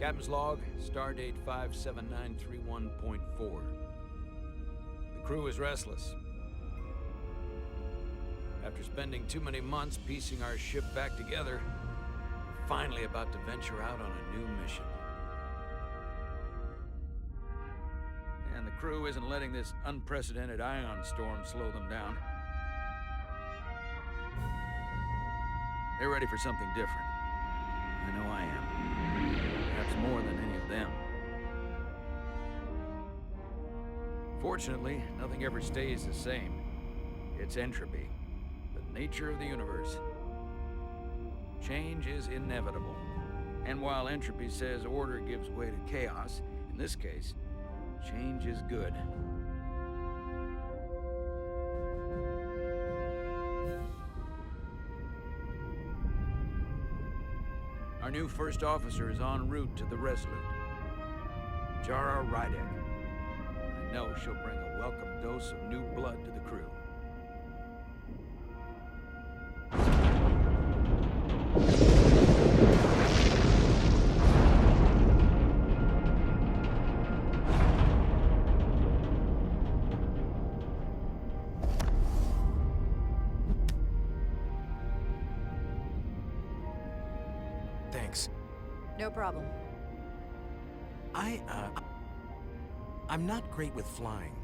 Captain's log, stardate 57931.4. The crew is restless. After spending too many months piecing our ship back together, we're finally about to venture out on a new mission. And the crew isn't letting this unprecedented ion storm slow them down. They're ready for something different. I know I am. Perhaps more than any of them. Fortunately, nothing ever stays the same. It's entropy, the nature of the universe. Change is inevitable. And while entropy says order gives way to chaos, in this case, change is good. Our new first officer is en route to the Resolute. Jara Rydek. I know she'll bring a welcome dose of new blood to the crew. Thanks. No problem. I'm not great with flying.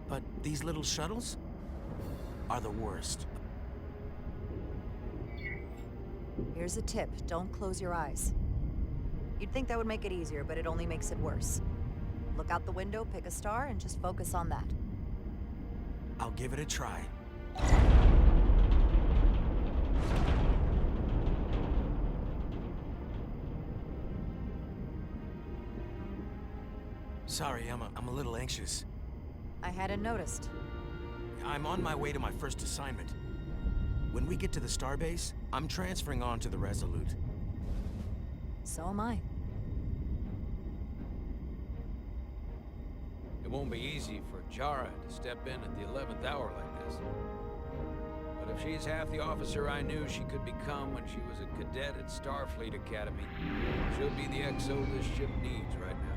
But these little shuttles are the worst. Here's a tip. Don't close your eyes. You'd think that would make it easier, but it only makes it worse. Look out the window, pick a star, and just focus on that. I'll give it a try. Sorry, I'm a little anxious. I hadn't noticed. I'm on my way to my first assignment. When we get to the starbase, I'm transferring on to the Resolute. So am I. It won't be easy for Jara to step in at the 11th hour like this. But if she's half the officer I knew she could become when she was a cadet at Starfleet Academy, she'll be the XO this ship needs right now.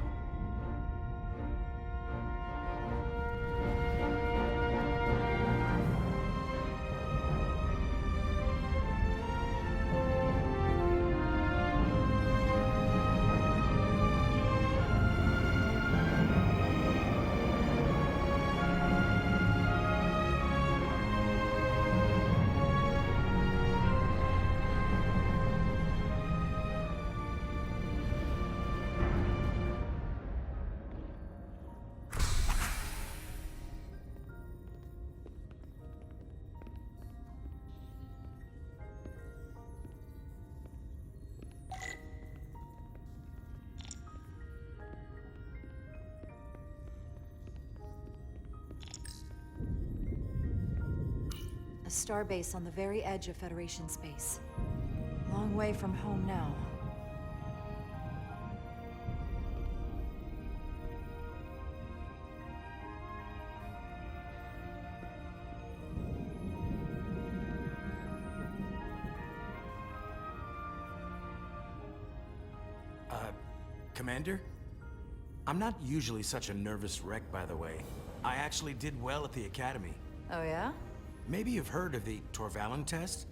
A starbase on the very edge of Federation space. Long way from home now. Commander? I'm not usually such a nervous wreck, by the way. I actually did well at the Academy. Oh yeah? Maybe you've heard of the Torvalin test?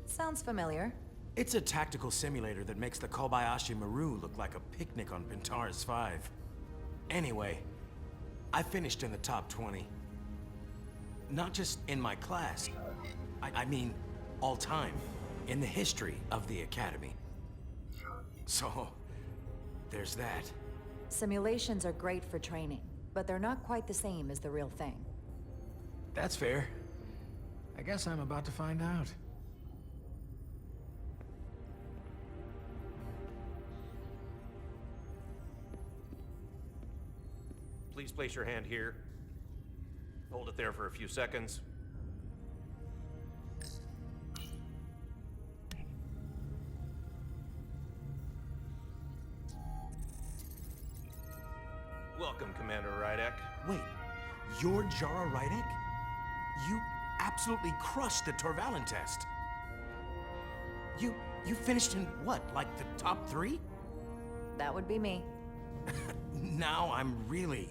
Sounds familiar. It's a tactical simulator that makes the Kobayashi Maru look like a picnic on Pintaris 5. Anyway, I finished in the top 20. Not just in my class. I mean, all time. In the history of the Academy. So, there's that. Simulations are great for training, but they're not quite the same as the real thing. That's fair. I guess I'm about to find out. Please place your hand here. Hold it there for a few seconds. Welcome, Commander Rydek. Wait, you're Jara Rydek? You absolutely crushed the Torvalin test. You finished in what, like the top 3? That would be me. Now I'm really...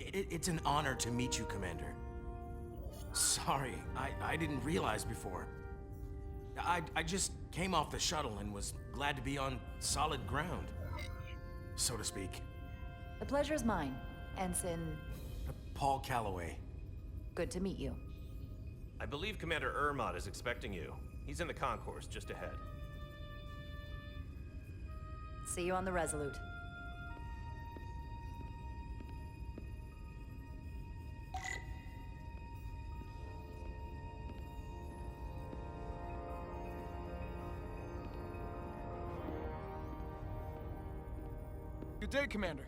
It's an honor to meet you, Commander. Sorry, I didn't realize before. I just came off the shuttle and was glad to be on solid ground, so to speak. The pleasure is mine, Ensign. Paul Calloway. Good to meet you. I believe Commander Ermot is expecting you. He's in the concourse just ahead. See you on the Resolute. Good day, Commander.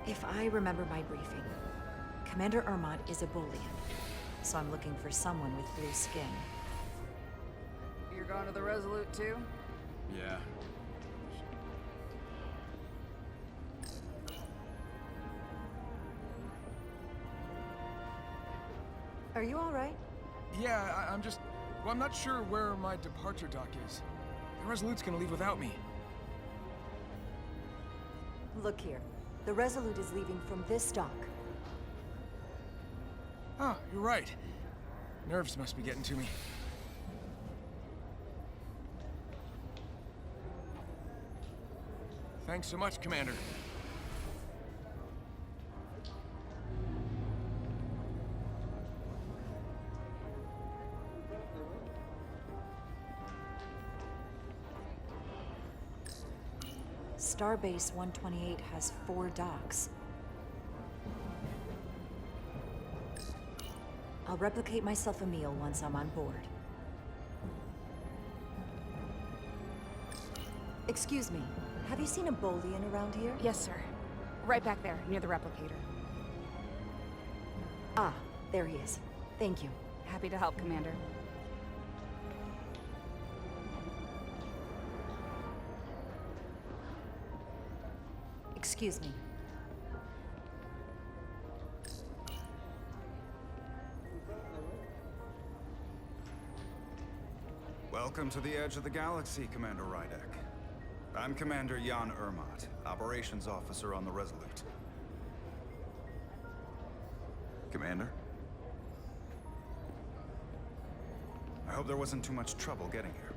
If I remember my briefing, Commander Ermot is a Bolian, so I'm looking for someone with blue skin. You're going to the Resolute too? Yeah. Are you all right? Yeah, I'm just... Well, I'm not sure where my departure dock is. The Resolute's gonna leave without me. Look here. The Resolute is leaving from this dock. Oh, you're right. Nerves must be getting to me. Thanks so much, Commander. Starbase 128 has 4 docks. I'll replicate myself a meal once I'm on board. Excuse me, have you seen a Bolian around here? Yes, sir. Right back there, near the replicator. Ah, there he is. Thank you. Happy to help, Commander. Excuse me. Welcome to the edge of the galaxy, Commander Rydek. I'm Commander Jan Ermot, Operations Officer on the Resolute. Commander? I hope there wasn't too much trouble getting here.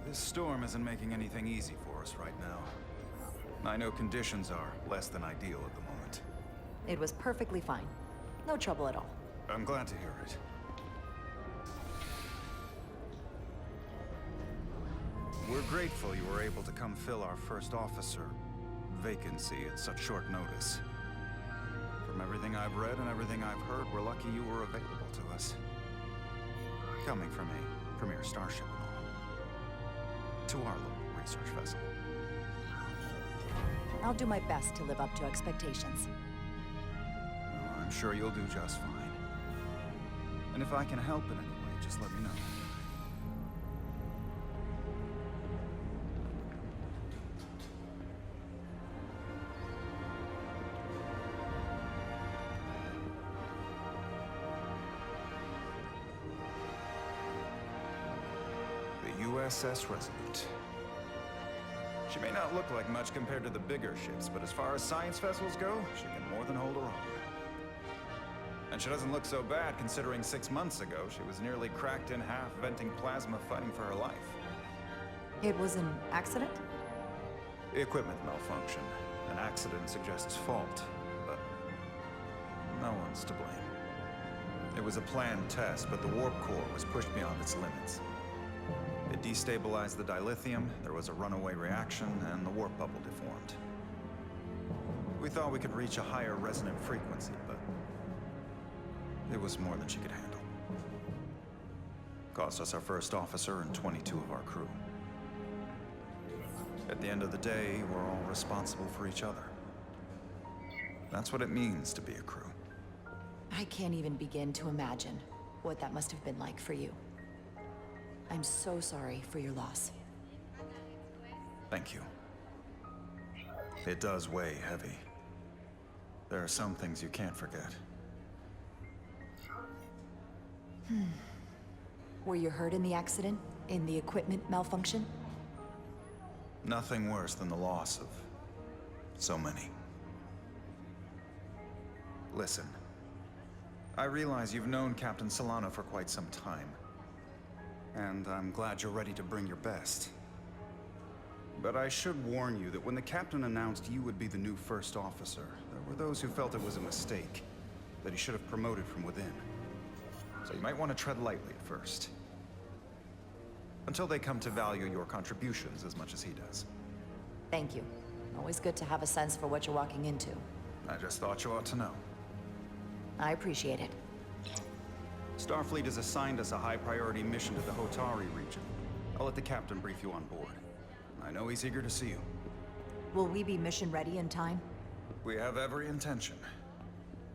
This storm isn't making anything easy for us right now. I know conditions are less than ideal at the moment. It was perfectly fine. No trouble at all. I'm glad to hear it. We're grateful you were able to come fill our first officer vacancy at such short notice. From everything I've read and everything I've heard, we're lucky you were available to us. Coming from a premier starship and all. To our little research vessel. I'll do my best to live up to expectations. Well, I'm sure you'll do just fine. And if I can help in any way, just let me know. The USS Resolute. She may not look like much compared to the bigger ships, but as far as science vessels go, she can more than hold her own. And she doesn't look so bad considering 6 months ago she was nearly cracked in half, venting plasma, fighting for her life. It was an accident? Equipment malfunction. An accident suggests fault, but no one's to blame. It was a planned test, but the warp core was pushed beyond its limits. It destabilized the dilithium, there was a runaway reaction, and the warp bubble deformed. We thought we could reach a higher resonant frequency, but it was more than she could handle. Cost us our first officer and 22 of our crew. At the end of the day, we're all responsible for each other. That's what it means to be a crew. I can't even begin to imagine what that must have been like for you. I'm so sorry for your loss. Thank you. It does weigh heavy. There are some things you can't forget. Were you hurt in the accident? In the equipment malfunction? Nothing worse than the loss of so many. Listen, I realize you've known Captain Solano for quite some time, and I'm glad you're ready to bring your best. But I should warn you that when the captain announced you would be the new first officer, there were those who felt it was a mistake, that he should have promoted from within. So you might want to tread lightly at first, until they come to value your contributions as much as he does. Thank you. Always good to have a sense for what you're walking into. I just thought you ought to know. I appreciate it. Starfleet has assigned us a high-priority mission to the Hotari region. I'll let the captain brief you on board. I know he's eager to see you. Will we be mission ready in time? We have every intention.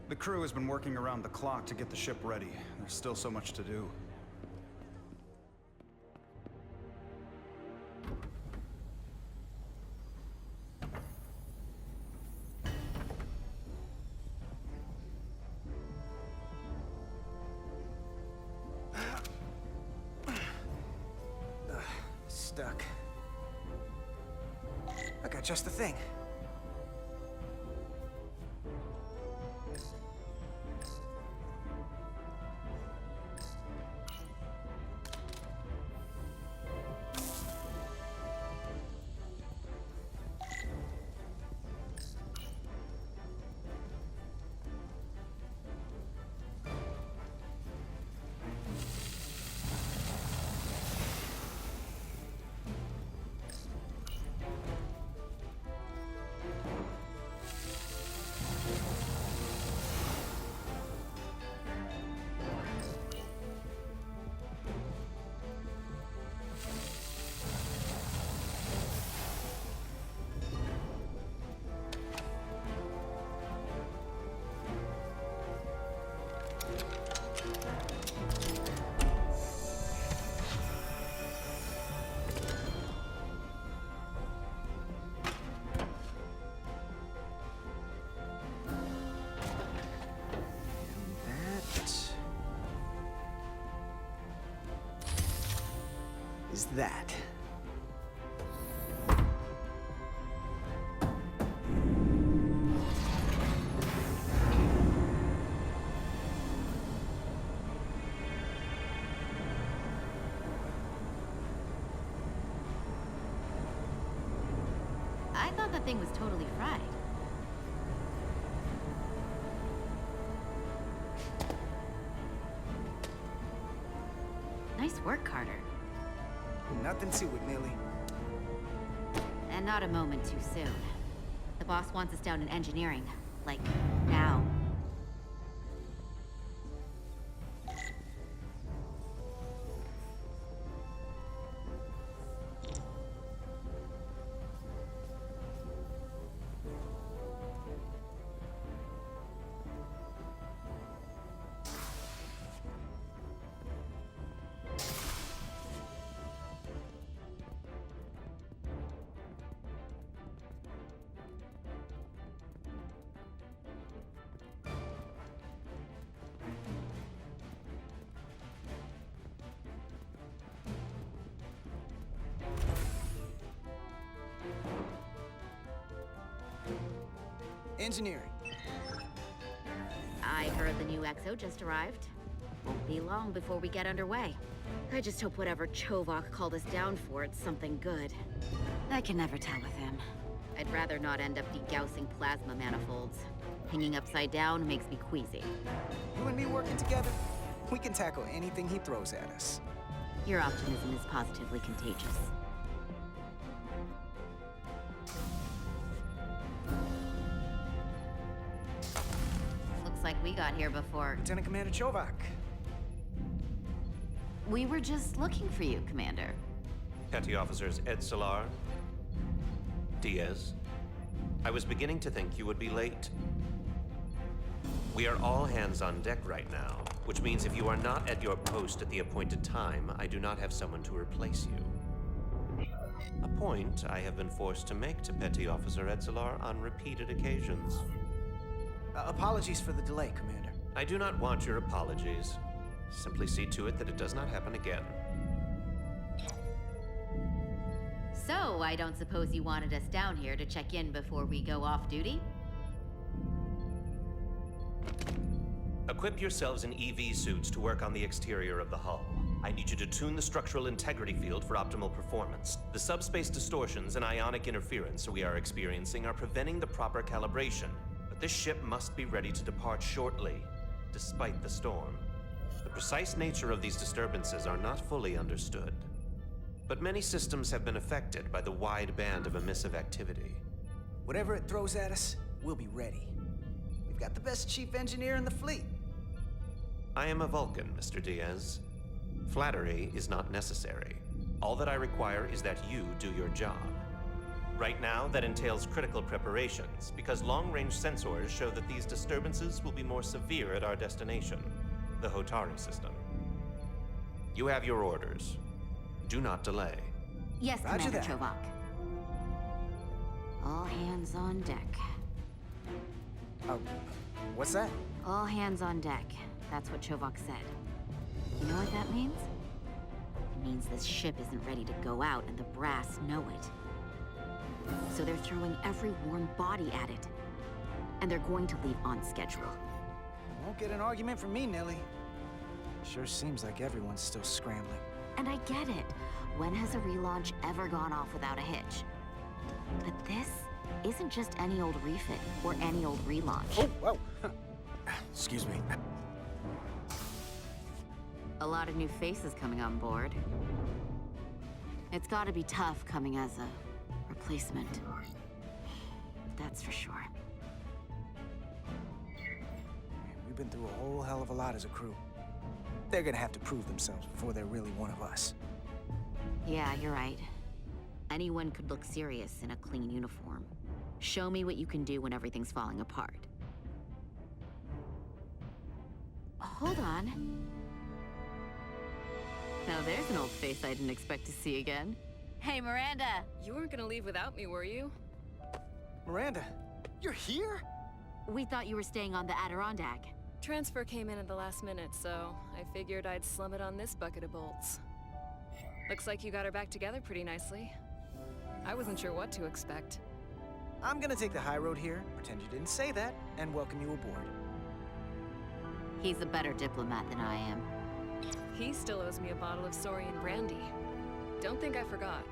The crew has been working around the clock to get the ship ready. There's still so much to do. Stuck. I got just the thing. Is that. I thought that thing was totally fried. Nice work, Carter. Nothing to it, Millie. And not a moment too soon. The boss wants us down in engineering. Like, now. Engineering. I heard the new XO just arrived. Won't be long before we get underway. I just hope whatever Chovak called us down for, it's something good. I can never tell with him. I'd rather not end up degaussing plasma manifolds. Hanging upside down makes me queasy. You and me working together, we can tackle anything he throws at us. Your optimism is positively contagious. Looks like we got here before. Lieutenant Commander Chovak. We were just looking for you, Commander. Petty Officers Ed Solar, Diaz. I was beginning to think you would be late. We are all hands on deck right now, which means if you are not at your post at the appointed time, I do not have someone to replace you. A point I have been forced to make to Petty Officer Edzelar on repeated occasions. Apologies for the delay, Commander. I do not want your apologies. Simply see to it that it does not happen again. So, I don't suppose you wanted us down here to check in before we go off duty? Equip yourselves in EV suits to work on the exterior of the hull. I need you to tune the structural integrity field for optimal performance. The subspace distortions and ionic interference we are experiencing are preventing the proper calibration. But this ship must be ready to depart shortly, despite the storm. The precise nature of these disturbances are not fully understood. But many systems have been affected by the wide band of emissive activity. Whatever it throws at us, we'll be ready. We've got the best chief engineer in the fleet. I am a Vulcan, Mr. Diaz. Flattery is not necessary. All that I require is that you do your job. Right now, that entails critical preparations, because long-range sensors show that these disturbances will be more severe at our destination, the Hotari system. You have your orders. Do not delay. Yes, Roger Commander that. Chovak. All hands on deck. Oh, what's that? All hands on deck. That's what Chovak said. You know what that means? It means this ship isn't ready to go out, and the brass know it. So they're throwing every warm body at it. And they're going to leave on schedule. Won't get an argument from me, Nelly. Sure seems like everyone's still scrambling. And I get it. When has a relaunch ever gone off without a hitch? But this isn't just any old refit or any old relaunch. Oh, whoa. Excuse me. A lot of new faces coming on board. It's gotta be tough coming as a replacement. That's for sure. We've been through a whole hell of a lot as a crew. They're gonna have to prove themselves before they're really one of us. Yeah, you're right. Anyone could look serious in a clean uniform. Show me what you can do when everything's falling apart. Hold on. Now there's an old face I didn't expect to see again. Hey, Miranda! You weren't gonna leave without me, were you? Miranda, you're here? We thought you were staying on the Adirondack. Transfer came in at the last minute, so I figured I'd slum it on this bucket of bolts. Looks like you got her back together pretty nicely. I wasn't sure what to expect. I'm gonna take the high road here, pretend you didn't say that, and welcome you aboard. He's a better diplomat than I am. He still owes me a bottle of Saurian brandy. Don't think I forgot.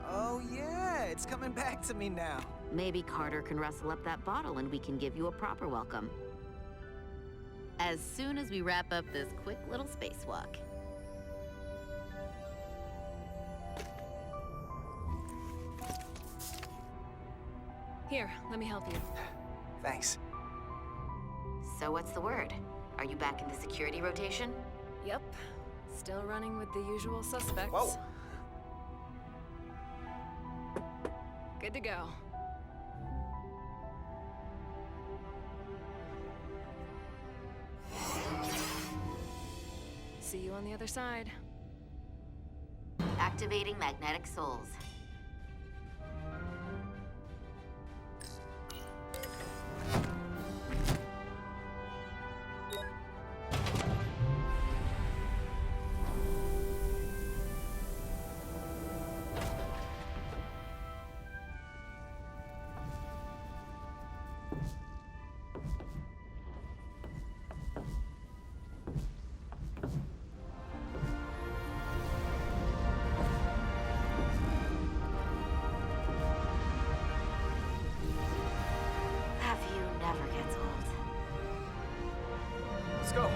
Oh yeah, it's coming back to me now. Maybe Carter can rustle up that bottle and we can give you a proper welcome. As soon as we wrap up this quick little spacewalk. Here, let me help you. Thanks. So what's the word? Are you back in the security rotation? Yep. Still running with the usual suspects. Whoa. Good to go. See you on the other side. Activating magnetic souls. Have you never gets old. Let's go.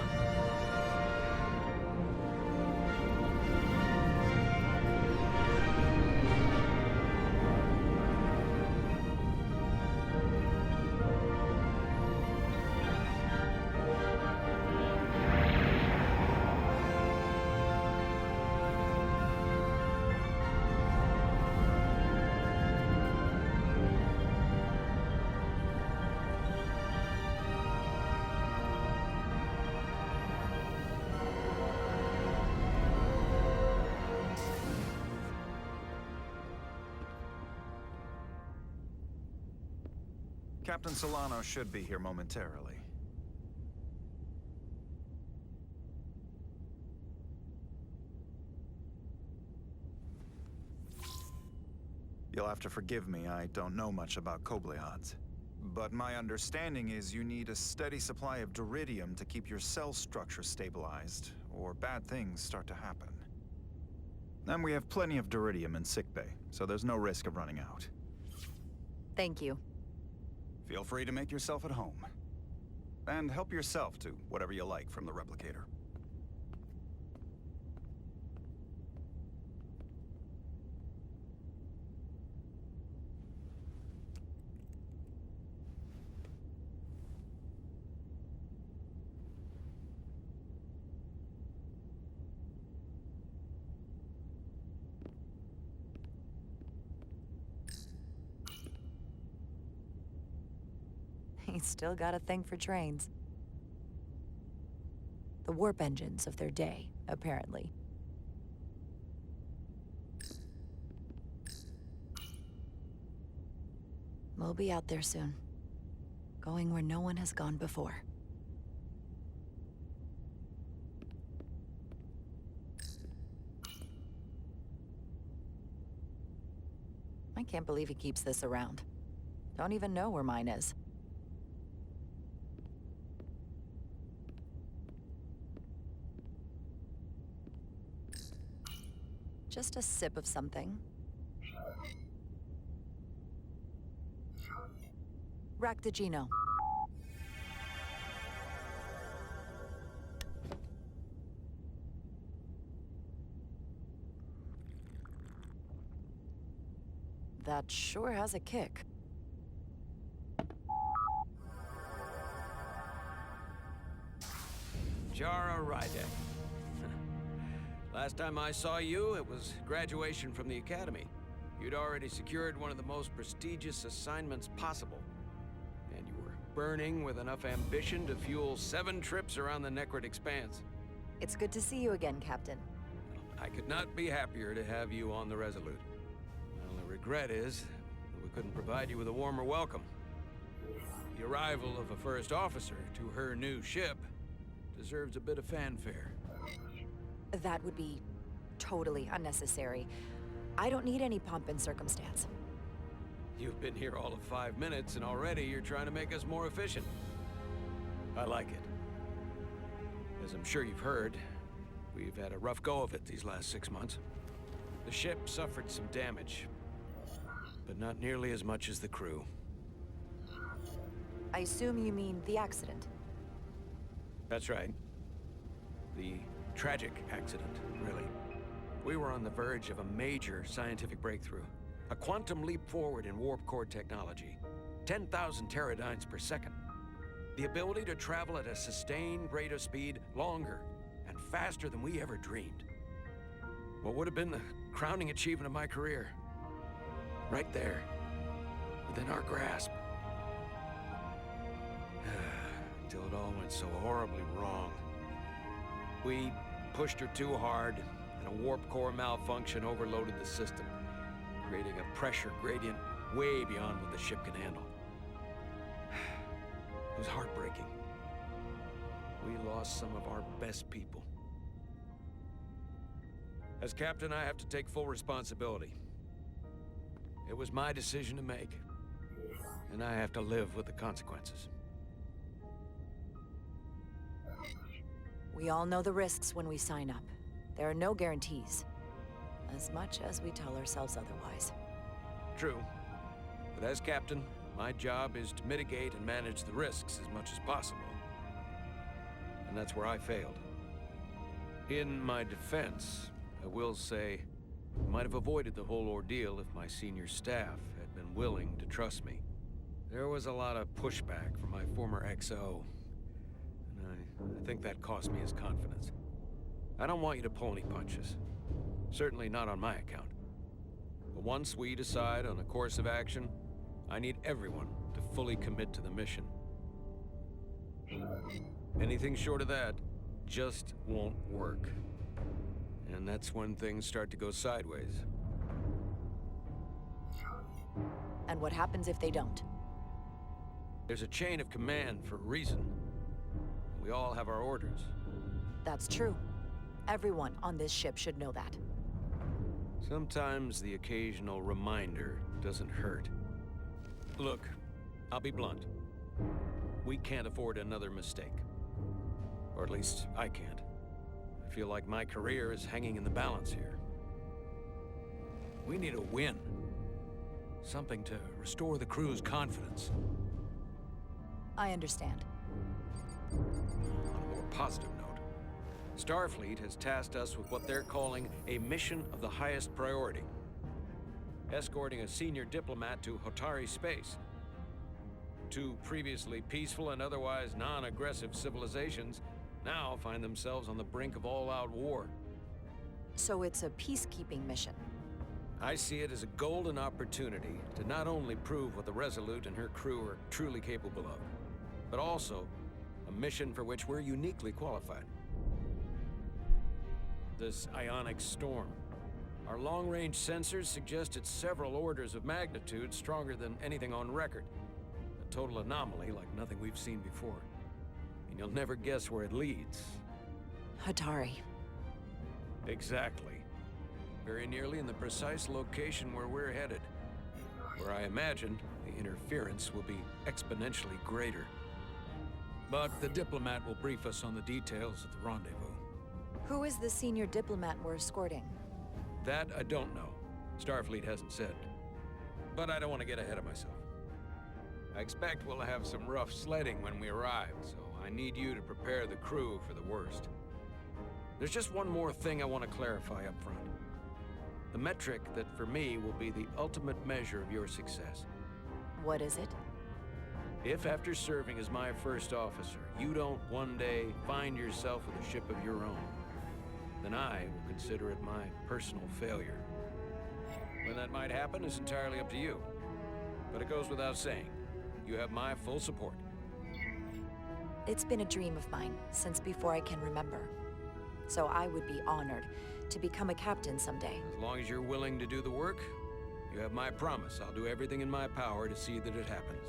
Captain Solano should be here momentarily. You'll have to forgive me, I don't know much about Kobleods. But my understanding is you need a steady supply of duridium to keep your cell structure stabilized, or bad things start to happen. And we have plenty of duridium in sickbay, so there's no risk of running out. Thank you. Feel free to make yourself at home. And help yourself to whatever you like from the replicator. He's still got a thing for trains. The warp engines of their day, apparently. We'll be out there soon. Going where no one has gone before. I can't believe he keeps this around. Don't even know where mine is. Just a sip of something. Raktajino. That sure has a kick. Jara Rydek. Last time I saw you, it was graduation from the Academy. You'd already secured one of the most prestigious assignments possible. And you were burning with enough ambition to fuel 7 trips around the Necrit Expanse. It's good to see you again, Captain. I could not be happier to have you on the Resolute. The only regret is that we couldn't provide you with a warmer welcome. The arrival of a first officer to her new ship deserves a bit of fanfare. That would be totally unnecessary. I don't need any pomp and circumstance. You've been here all of 5 minutes, and already you're trying to make us more efficient. I like it. As I'm sure you've heard, we've had a rough go of it these last 6 months. The ship suffered some damage, but not nearly as much as the crew. I assume you mean the accident. That's right. The tragic accident, really. We were on the verge of a major scientific breakthrough. A quantum leap forward in warp core technology. 10,000 teradynes per second. The ability to travel at a sustained rate of speed longer and faster than we ever dreamed. What would have been the crowning achievement of my career. Right there, within our grasp. Until it all went so horribly wrong. We pushed her too hard, and a warp core malfunction overloaded the system, creating a pressure gradient way beyond what the ship can handle. It was heartbreaking. We lost some of our best people. As captain, I have to take full responsibility. It was my decision to make, and I have to live with the consequences. We all know the risks when we sign up. There are no guarantees. As much as we tell ourselves otherwise. True. But as captain, my job is to mitigate and manage the risks as much as possible. And that's where I failed. In my defense, I will say, I might have avoided the whole ordeal if my senior staff had been willing to trust me. There was a lot of pushback from my former XO, and I think that cost me his confidence. I don't want you to pull any punches. Certainly not on my account. But once we decide on a course of action, I need everyone to fully commit to the mission. Anything short of that just won't work. And that's when things start to go sideways. And what happens if they don't? There's a chain of command for a reason. We all have our orders. That's true. Everyone on this ship should know that. Sometimes the occasional reminder doesn't hurt. Look, I'll be blunt. We can't afford another mistake. Or at least, I can't. I feel like my career is hanging in the balance here. We need a win. Something to restore the crew's confidence. I understand. On a more positive note, Starfleet has tasked us with what they're calling a mission of the highest priority. Escorting a senior diplomat to Hotari space. Two previously peaceful and otherwise non-aggressive civilizations now find themselves on the brink of all-out war. So it's a peacekeeping mission. I see it as a golden opportunity to not only prove what the Resolute and her crew are truly capable of, but also a mission for which we're uniquely qualified. This ionic storm. Our long-range sensors suggest it's several orders of magnitude stronger than anything on record. A total anomaly like nothing we've seen before. And you'll never guess where it leads. Hatari. Exactly. Very nearly in the precise location where we're headed. Where I imagine the interference will be exponentially greater. But the diplomat will brief us on the details at the rendezvous. Who is the senior diplomat we're escorting? That I don't know. Starfleet hasn't said. But I don't want to get ahead of myself. I expect we'll have some rough sledding when we arrive, so I need you to prepare the crew for the worst. There's just one more thing I want to clarify up front. The metric that for me will be the ultimate measure of your success. What is it? If after serving as my first officer, you don't one day find yourself with a ship of your own, then I will consider it my personal failure. When that might happen is entirely up to you. But it goes without saying, you have my full support. It's been a dream of mine since before I can remember. So I would be honored to become a captain someday. As long as you're willing to do the work, you have my promise. I'll do everything in my power to see that it happens.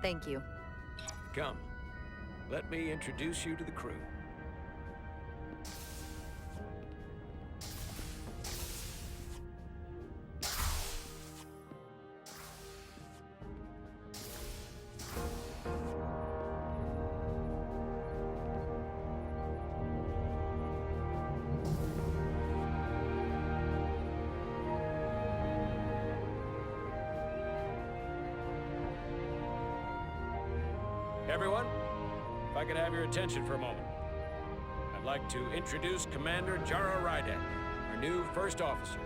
Thank you. Come, let me introduce you to the crew. Everyone, if I could have your attention for a moment. I'd like to introduce Commander Jara Rydek, our new first officer.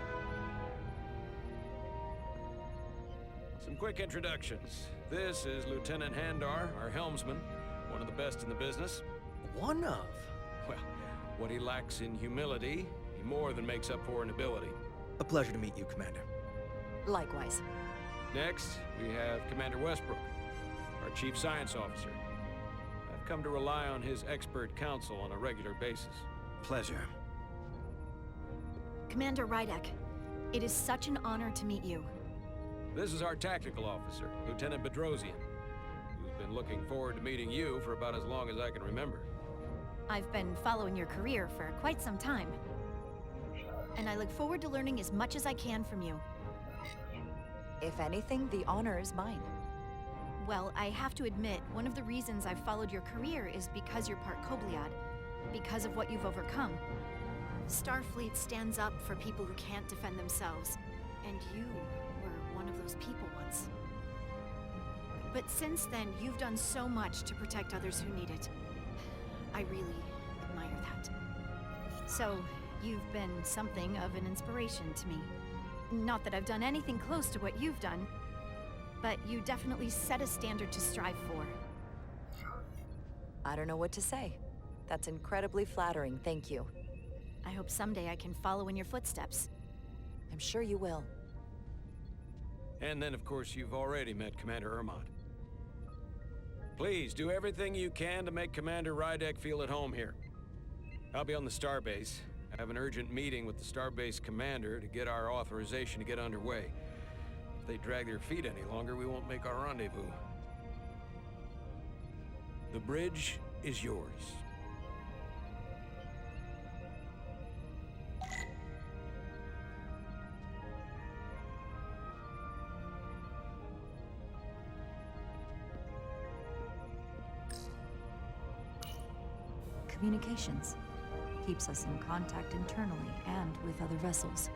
Some quick introductions. This is Lieutenant Handar, our helmsman, one of the best in the business. One of? Well, what he lacks in humility, he more than makes up for in ability. A pleasure to meet you, Commander. Likewise. Next, we have Commander Westbrook, our Chief Science Officer. I've come to rely on his expert counsel on a regular basis. Pleasure. Commander Rydek, it is such an honor to meet you. This is our tactical officer, Lieutenant Bedrosian, who's been looking forward to meeting you for about as long as I can remember. I've been following your career for quite some time. And I look forward to learning as much as I can from you. If anything, the honor is mine. Well, I have to admit, one of the reasons I've followed your career is because you're part Kobliad, because of what you've overcome. Starfleet stands up for people who can't defend themselves, and you were one of those people once. But since then, you've done so much to protect others who need it. I really admire that. So, you've been something of an inspiration to me. Not that I've done anything close to what you've done, but you definitely set a standard to strive for. I don't know what to say. That's incredibly flattering, thank you. I hope someday I can follow in your footsteps. I'm sure you will. And then, of course, you've already met Commander Ermont. Please, do everything you can to make Commander Rydek feel at home here. I'll be on the starbase. I have an urgent meeting with the starbase commander to get our authorization to get underway. If they drag their feet any longer, we won't make our rendezvous. The bridge is yours. Communications. Keeps us in contact internally and with other vessels.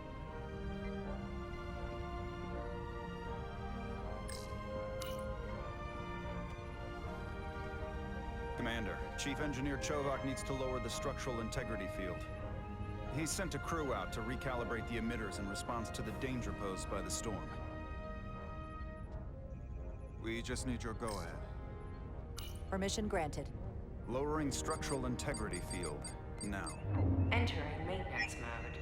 Commander, Chief Engineer Chovak needs to lower the structural integrity field. He's sent a crew out to recalibrate the emitters in response to the danger posed by the storm. We just need your go-ahead. Permission granted. Lowering structural integrity field, now. Entering maintenance mode.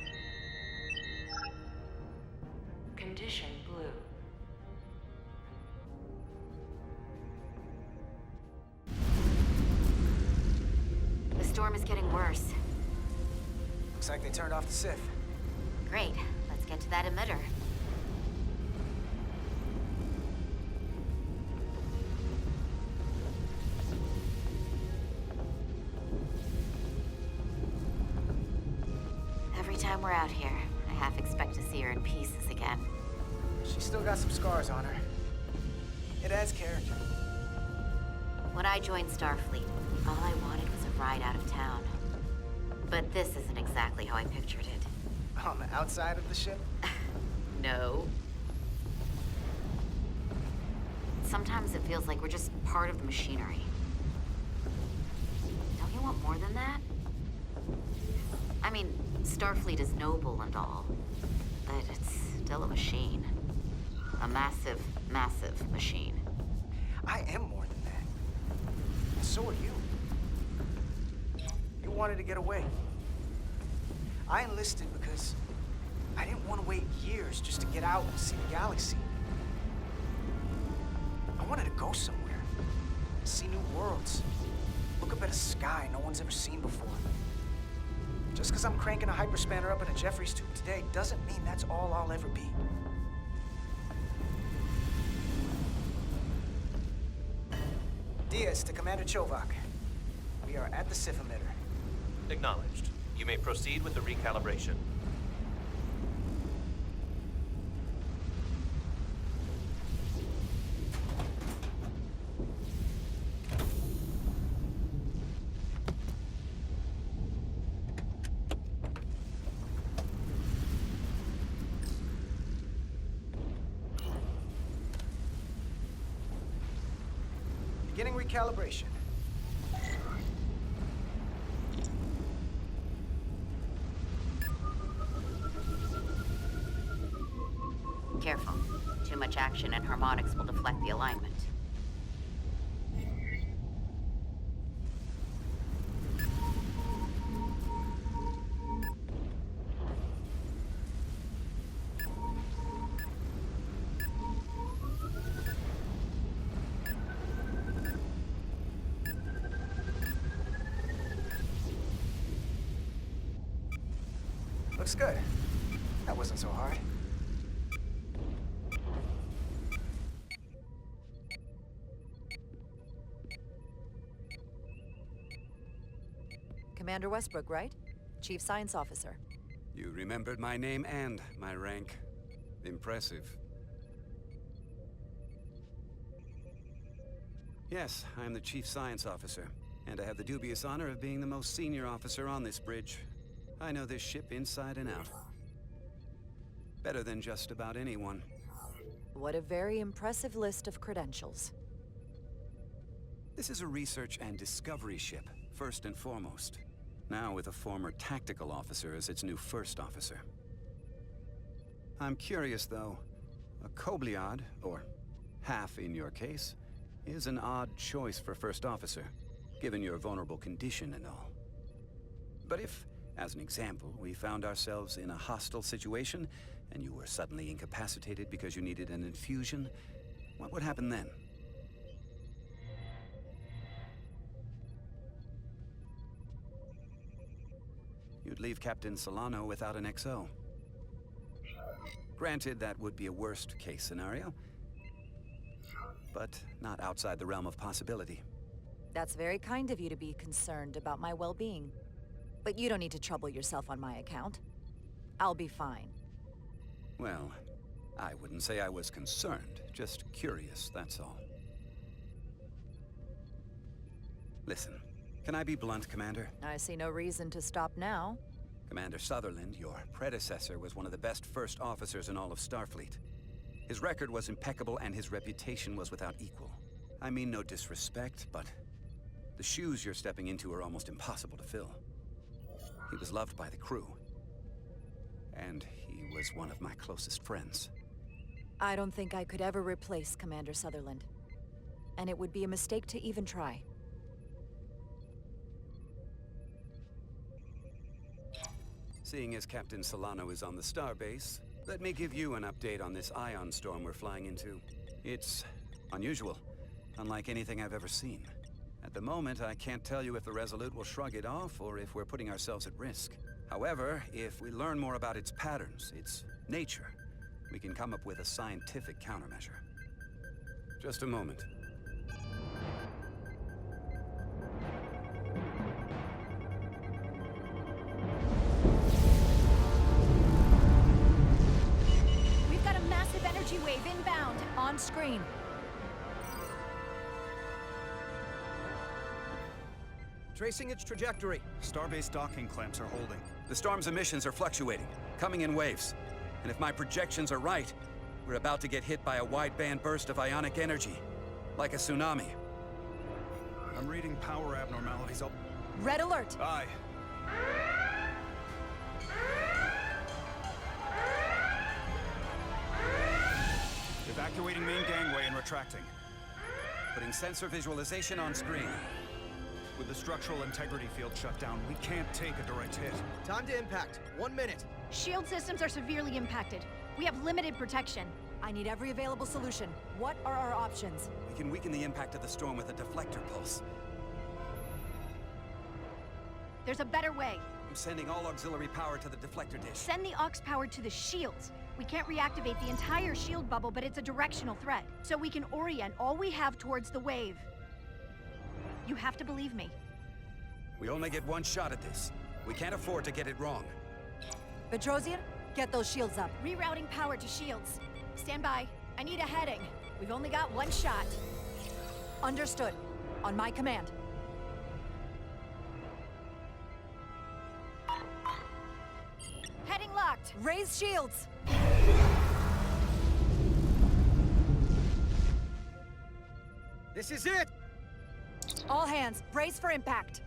Condition blue. The storm is getting worse. Looks like they turned off the SIF. Great. Let's get to that emitter. Every time we're out here, I half expect to see her in pieces again. She's still got some scars on her. It adds character. When I joined Starfleet, all I wanted was a ride out of town. But this isn't exactly how I pictured it. On the outside of the ship? No. Sometimes it feels like we're just part of the machinery. Don't you want more than that? I mean, Starfleet is noble and all, but it's still a machine. A massive, massive machine. I am more than that. And so are you. You wanted to get away. I enlisted because I didn't want to wait years just to get out and see the galaxy. I wanted to go somewhere, see new worlds, look up at a sky no one's ever seen before. Just because I'm cranking a hyperspanner up in a Jeffries tube today doesn't mean that's all I'll ever be. Diaz to Commander Chovak. We are at the SIF emitter. Acknowledged. You may proceed with the recalibration. Beginning recalibration. Careful. Too much action and harmonics will deflect the alignment. Looks good. That wasn't so hard. Commander Westbrook, right? Chief Science Officer. You remembered my name and my rank. Impressive. Yes, I'm the Chief Science Officer, and I have the dubious honor of being the most senior officer on this bridge. I know this ship inside and out. Better than just about anyone. What a very impressive list of credentials. This is a research and discovery ship, first and foremost. Now with a former tactical officer as its new first officer. I'm curious, though. A Kobliad, or half in your case, is an odd choice for first officer, given your vulnerable condition and all. But if, as an example, we found ourselves in a hostile situation, and you were suddenly incapacitated because you needed an infusion, what would happen then? You'd leave Captain Solano without an XO. Granted, that would be a worst-case scenario, but not outside the realm of possibility. That's very kind of you to be concerned about my well-being. But you don't need to trouble yourself on my account. I'll be fine. Well, I wouldn't say I was concerned, just curious, that's all. Listen, can I be blunt, Commander? I see no reason to stop now. Commander Sutherland, your predecessor, was one of the best first officers in all of Starfleet. His record was impeccable and his reputation was without equal. I mean no disrespect, but the shoes you're stepping into are almost impossible to fill. He was loved by the crew. And he was one of my closest friends. I don't think I could ever replace Commander Sutherland. And it would be a mistake to even try. Seeing as Captain Solano is on the starbase, let me give you an update on this ion storm we're flying into. It's unusual, unlike anything I've ever seen. At the moment, I can't tell you if the Resolute will shrug it off or if we're putting ourselves at risk. However, if we learn more about its patterns, its nature, we can come up with a scientific countermeasure. Just a moment. We've got a massive energy wave inbound. On screen. Tracing its trajectory. Starbase docking clamps are holding. The storm's emissions are fluctuating, coming in waves. And if my projections are right, we're about to get hit by a wide-band burst of ionic energy, like a tsunami. I'm reading power abnormalities. Red alert! Aye. Evacuating main gangway and retracting. Putting sensor visualization on screen. With the structural integrity field shut down, we can't take a direct hit. Time to impact. 1 minute. Shield systems are severely impacted. We have limited protection. I need every available solution. What are our options? We can weaken the impact of the storm with a deflector pulse. There's a better way. I'm sending all auxiliary power to the deflector dish. Send the aux power to the shields. We can't reactivate the entire shield bubble, but it's a directional threat. So we can orient all we have towards the wave. You have to believe me. We only get one shot at this. We can't afford to get it wrong. Petrosian, get those shields up. Rerouting power to shields. Stand by. I need a heading. We've only got one shot. Understood. On my command. Heading locked. Raise shields! This is it! All hands, brace for impact.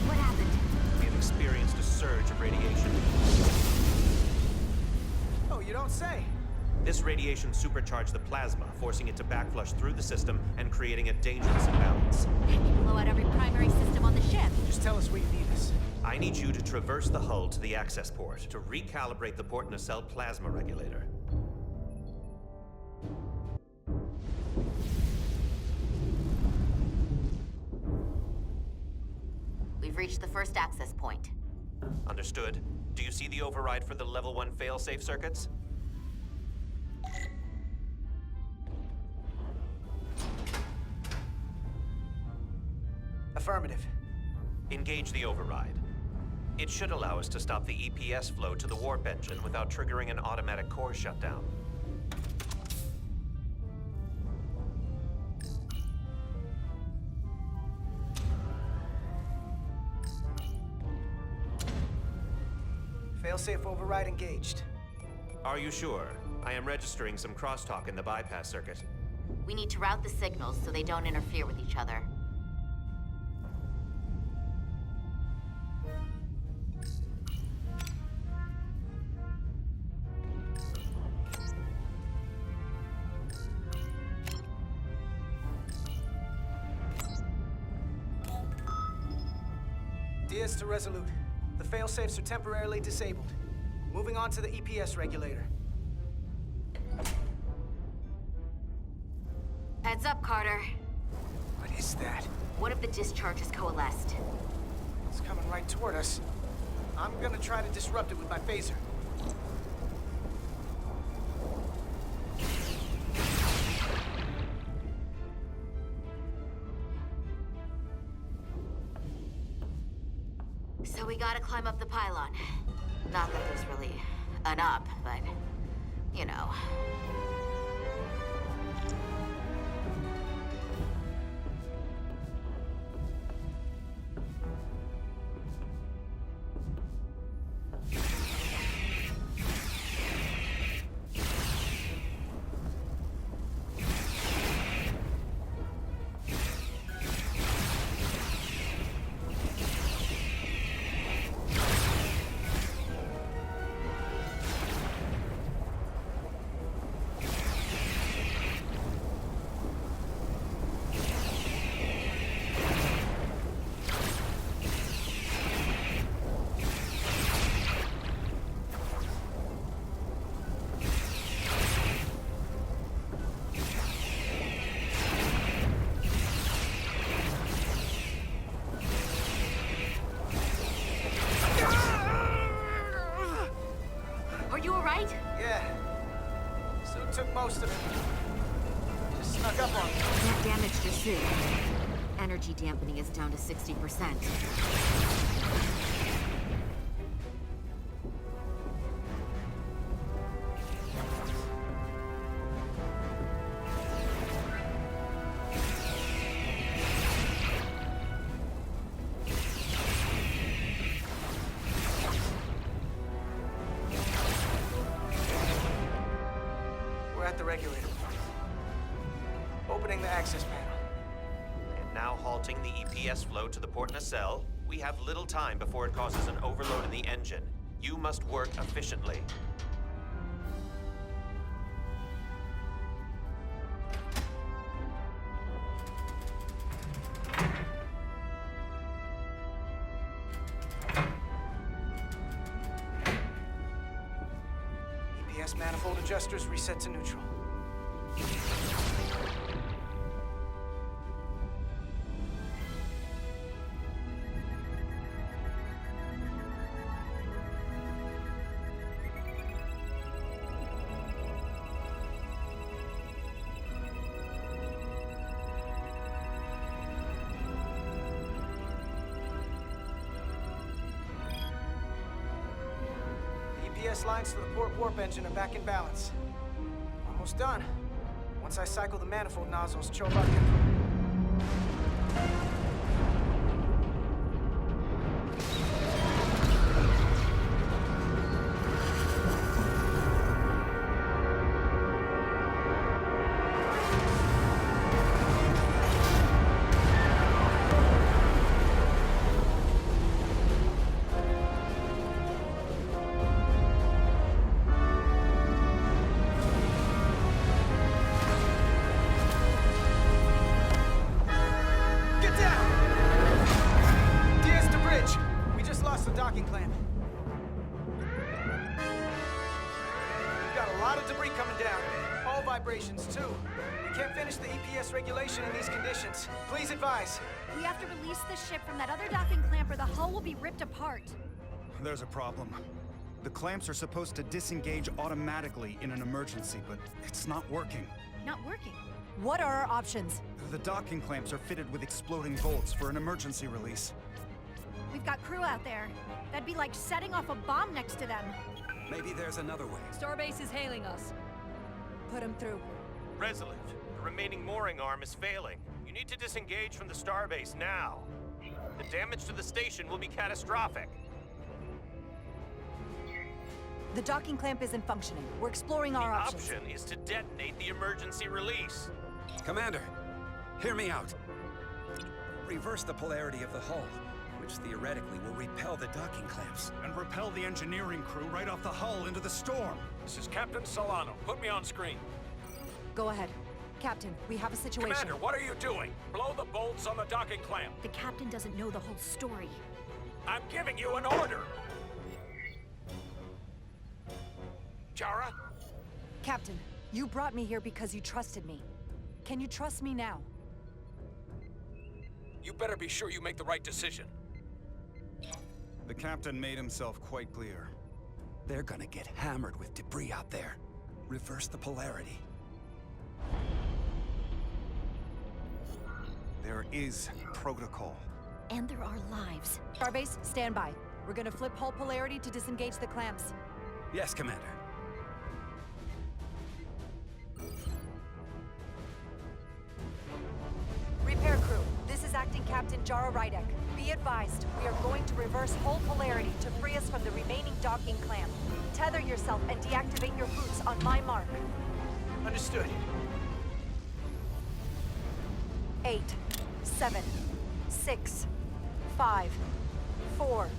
What happened? We have experienced a surge of radiation. Oh, you don't say. This radiation supercharged the plasma, forcing it to backflush through the system and creating a dangerous imbalance. That can blow out every primary system on the ship. Just tell us where you need us. I need you to traverse the hull to the access port to recalibrate the port nacelle plasma regulator. We've reached the first access point. Understood. Do you see the override for the level 1 failsafe circuits? Affirmative. Engage the override. It should allow us to stop the EPS flow to the warp engine without triggering an automatic core shutdown. Failsafe override engaged. Are you sure? I am registering some crosstalk in the bypass circuit. We need to route the signals so they don't interfere with each other. Diaz to Resolute. The failsafes are temporarily disabled. Moving on to the EPS regulator. Heads up, Carter. What is that? One of the discharges coalesced. It's coming right toward us. I'm gonna try to disrupt it with my phaser. So we gotta climb up the pylon. Not that there's really an up, but, you know. Are you alright? Yeah. Suit took most of it. Just snuck up on me. That damaged your suit. Energy dampening is down to 60%. We're at the regulator. Opening the access panel. And now halting the EPS flow to the port nacelle. We have little time before it causes an overload in the engine. You must work efficiently. EPS manifold adjusters reset to neutral. EPS lines to the port warp engine are back in balance. Almost done. Once I cycle the manifold nozzles, Chovak can... Get down! Diaz to bridge. We just lost the docking clamp. We've got a lot of debris coming down. All vibrations, too. We can't finish the EPS regulation in these conditions. Please advise. We have to release the ship from that other docking clamp or the hull will be ripped apart. There's a problem. The clamps are supposed to disengage automatically in an emergency, but it's not working. Not working. What are our options? The docking clamps are fitted with exploding bolts for an emergency release. We've got crew out there. That'd be like setting off a bomb next to them. Maybe there's another way. Starbase is hailing us. Put him through. Resolute, the remaining mooring arm is failing. You need to disengage from the starbase now. The damage to the station will be catastrophic. The docking clamp isn't functioning. We're exploring our options. The option is to detonate the emergency release. Commander, hear me out. Reverse the polarity of the hull, which theoretically will repel the docking clamps. And repel the engineering crew right off the hull into the storm. This is Captain Solano. Put me on screen. Go ahead. Captain, we have a situation. Commander, what are you doing? Blow the bolts on the docking clamp. The captain doesn't know the whole story. I'm giving you an order. Jara? Captain, you brought me here because you trusted me. Can you trust me now? You better be sure you make the right decision. The captain made himself quite clear. They're gonna get hammered with debris out there. Reverse the polarity. There is protocol. And there are lives. Starbase, stand by. We're gonna flip hull polarity to disengage the clamps. Yes, Commander. Repair crew, this is Acting Captain Jara Rydek. Be advised, we are going to reverse hull polarity to free us from the remaining docking clamp. Tether yourself and deactivate your boots on my mark. Understood. 8, 7, 6, 5, 4,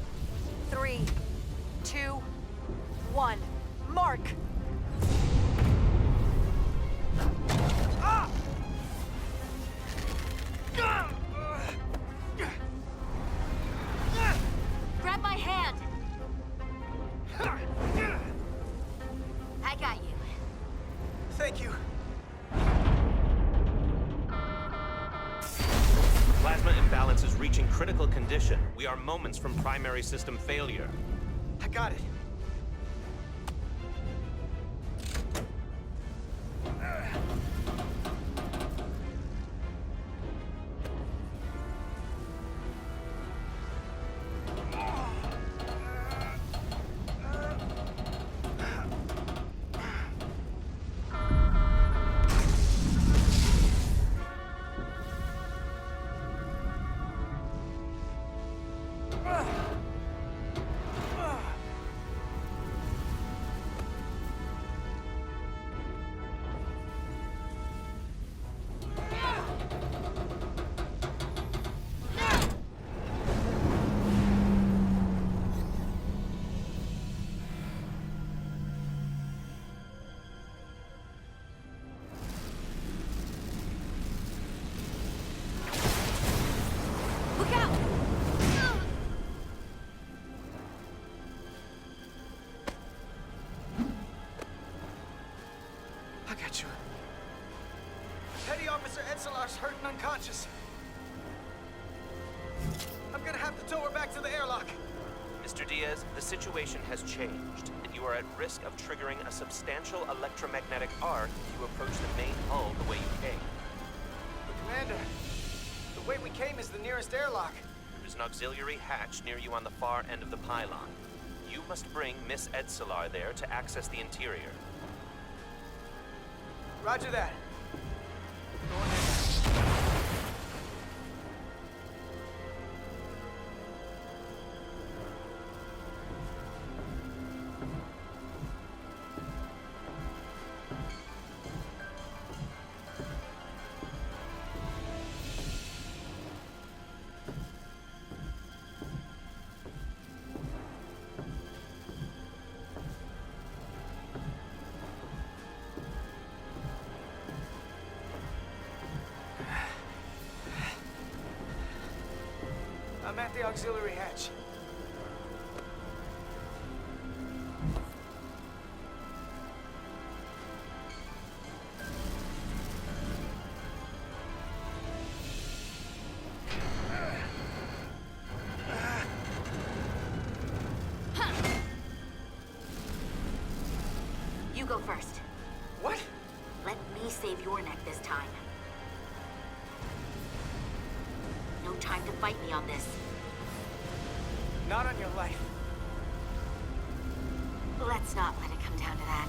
3, 2, 1. Mark! Grab my hand! I got you. Thank you. Plasma imbalance is reaching critical condition. We are moments from primary system failure. I got it. Look out! I got you. Petty Officer Edselar's hurt and unconscious. I'm gonna have to tow her back to the airlock. Mr. Diaz, the situation has changed, and you are at risk of triggering a substantial electromagnetic arc if you approach the main hull the way you came. But Commander, the way we came is the nearest airlock. There is an auxiliary hatch near you on the far end of the pylon. You must bring Miss Edselar there to access the interior. Roger that. Going in. I'm at the auxiliary hatch. You go first. What? Let me save your neck this time. No time to fight me on this. Not on your life. Let's not let it come down to that.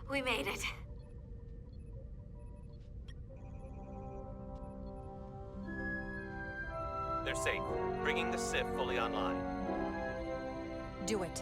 We made it. They're safe, bringing the SIF fully online. Do it.